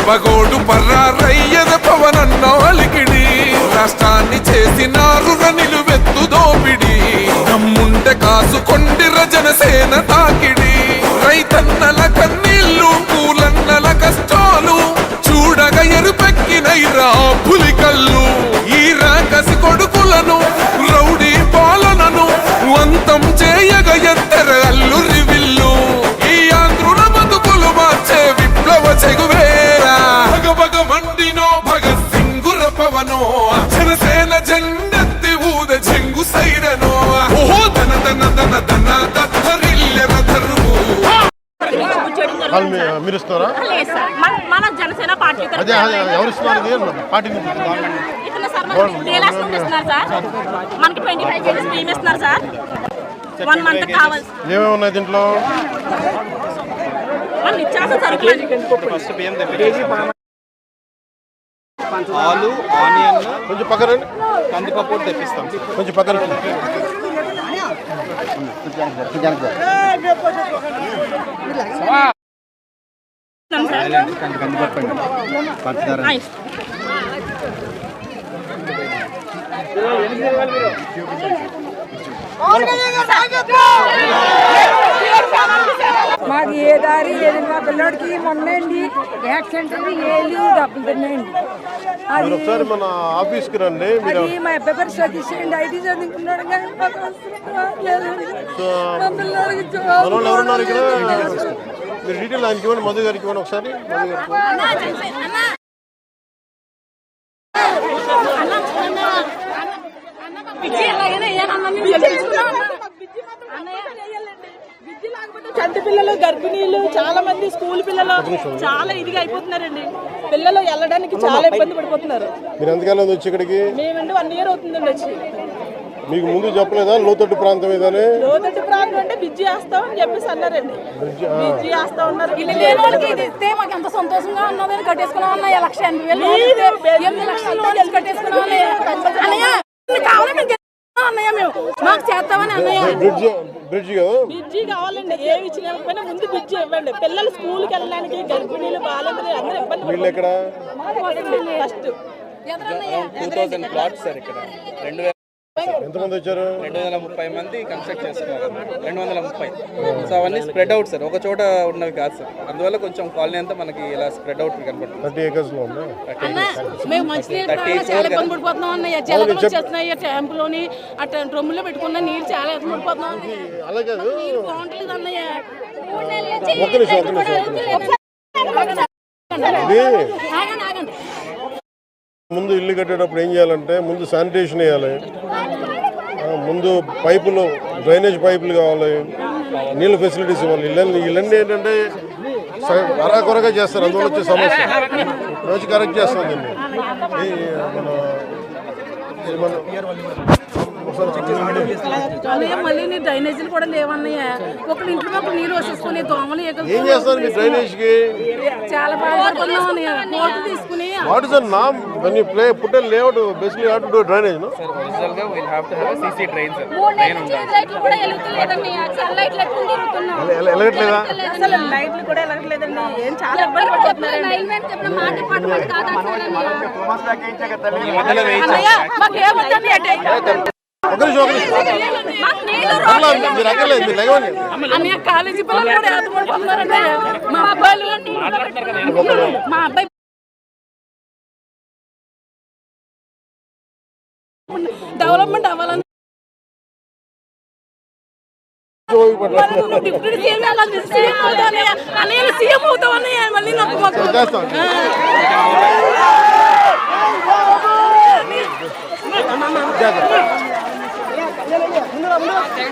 పగోడు పర్రారయ్యద పవనన్న అలికిడి రాష్ట్రాన్ని చేసినారు నిలువెత్తు దోపిడి దమ్ముంటే కాసుకొండిర జనసేన తాకిడి రైతన్నల కన్నీళ్లు కూలన్నల కష్టాలు చూడగా ఎరుపెక్కినైరా పులికల్లు ఈ రాకసి కొడుకులను రౌడీ పాలనను అంతం చేయగ ఎత్తెర అల్లురి విల్లు ఈ ఆంధ్రుల బతుకులు మార్చే విప్లవ చెగువేరా భగభగ మండినో భగత్ సింగుర పవనో జనసేన జెండెత్తి ఊద చెంగు సైరనో ఓహో దన దన దన దన దత్తరిల్లెర ధర్ము మీరు ఇస్తారా? మన జనసేన పార్టీ అదే ఎవరు ఇస్తున్నారు? పార్టీ మనకి 25 కేజీస్ బియ్యం ఇస్తున్నారు సార్. 1 మంత్ కావాలి. ఏమేమి ఉన్నాయి దీంట్లో? నిత్యావసర సరుకులు, ఆలు, ఆనియన్, కొంచెం పక్కన కందిపప్పు తెప్పిస్తాం. కొంచెం పక్కన మాకు ఏ దారి ఏది మా పిల్లడికి మొన్నండి యాక్సిడెంట్ ఏ లీవ్ డబ్బులు తిన్నాయండి. అది ఒకసారి మన ఆఫీస్కి రండి. అది మా అబ్బాయి పేరు సతీష్ అండి, ఐటీ చదువుకున్నాడు కానీ మాకు మా పిల్లడికి ఎవరున్నారు ఇక్కడ? మీరు డీటెయిల్ ఆయనకి ఇవ్వండి, మధు గారికి ఇవ్వండి ఒకసారి. చంటి పిల్లలు, గర్భిణీలు, చాలా మంది స్కూల్ పిల్లలు చాలా ఇదిగా అయిపోతున్నారండి. పిల్లలు వెళ్ళడానికి చాలా ఇబ్బంది పడిపోతున్నారు. మీరు ఎంతకాలం వచ్చి ఇక్కడికి? మేమండి 1 year అవుతుందండి వచ్చి. మీకు ముందు చెప్పలేదా లోతట్టు ప్రాంతం ఏదని? లోతట్టు ప్రాంతం అంటే బ్రిడ్జి వేస్తాం అని చెప్పేసి అన్నారండి. బ్రిడ్జి వేస్తా ఉన్నారు. మాకు ఎంత సంతోషంగా ఉన్నదని కట్టేసుకున్నాం అన్న 1,80,000 కట్టేసుకున్నాం అన్నయ్య. మేము మాకు చేస్తామని అన్నయ్య. బ్రిడ్జి కావాలండి. ఏమి ఇచ్చినా ముందు బ్రిడ్జి ఇవ్వండి. పిల్లలు స్కూల్కి వెళ్ళడానికి, గర్భిణీలు, బాలందరూ అందరూ ఇబ్బంది ఫస్ట్ 2000 ప్లాట్స్ సార్ ఇక్కడ. ఎంతమంది వచ్చారు? 230 మంది కన్స్ట్రక్ట్ చేస్తున్నారు. 230. సో అవన్నీ స్ప్రెడ్ అవుట్ సార్, ఒక చోట ఉన్నవి కాదు సార్. అందువల్ల కొంచెం కాలనీ అంతా మనకి ఇలా స్ప్రెడ్ అవుట్ కనపడుతుంది. 30 acres లో ఉంది. మేము మంచినీళ్ళు చాలా ఇబ్బంది పడిపోతున్నాం అన్నయ్య. జలం వచ్చేస్తున్నాయి ట్యాంపులోని అట్లా డ్రమ్ములో పెట్టుకున్న నీళ్ళు చాలా ఇబ్బంది పడిపోతున్నాం. అలాగే నీళ్ళు బాగుంటలేదు అన్నయ్య. ఒక్క నిమిషం. ముందు ఇల్లు కట్టేటప్పుడు ఏం చేయాలంటే ముందు శానిటేషన్ వేయాలి, ముందు పైపులు, డ్రైనేజ్ పైపులు కావాలి, నీళ్ళ ఫెసిలిటీస్ ఇవ్వాలి. ఇళ్ళన్నీ ఏంటంటే అరాకొరగా చేస్తారు, అందువల్ల వచ్చే సమస్య రోజు కరెక్ట్ చేస్తాం దీన్ని. మళ్ళీ నీ డ్రైనేజీలు కూడా లేవన్నయ్య. ఒకళ్ళు ఇంట్లో ఒక నీళ్ళు వచ్చేసుకుని దోమలు ఏం చేస్తారు మీ డ్రైనేజ్ కి? చాలా బాధపడుతున్నాం అన్నయ్య. కోర్టు తీసుకుని what is the name when you play put a layout basically you have to do drainage no sir. Original ga we'll have to have a CC drain sir. లైట్లు కూడా ఎలుగుతలేదన్నయ్య. చాలా లైట్లు తిరుగుతున్నాం. ఎలగట్లేదా? అసలు లైట్లు కూడా వెళ్ళట్లేదండి. ఏం చాలా ఇబ్బంది పడుతున్నారు. లైన్ మ్యాన్ చెప్పిన మాట పాటు కాదు అన్నయ్య మాకు ఏమవుతుంది అంటే అన్నయ్య కాలేజీ పిల్లలు కూడా ఏర్పడిపోతున్నారు అన్నయ్య. మా అబ్బాయి డెవలప్మెంట్ అవ్వాలని డిప్యూటీ సీఎం అవుతానయ్య. అన్నయ్య సీఎం అవుతామన్నయ్య. మళ్ళీ నాకు మాకు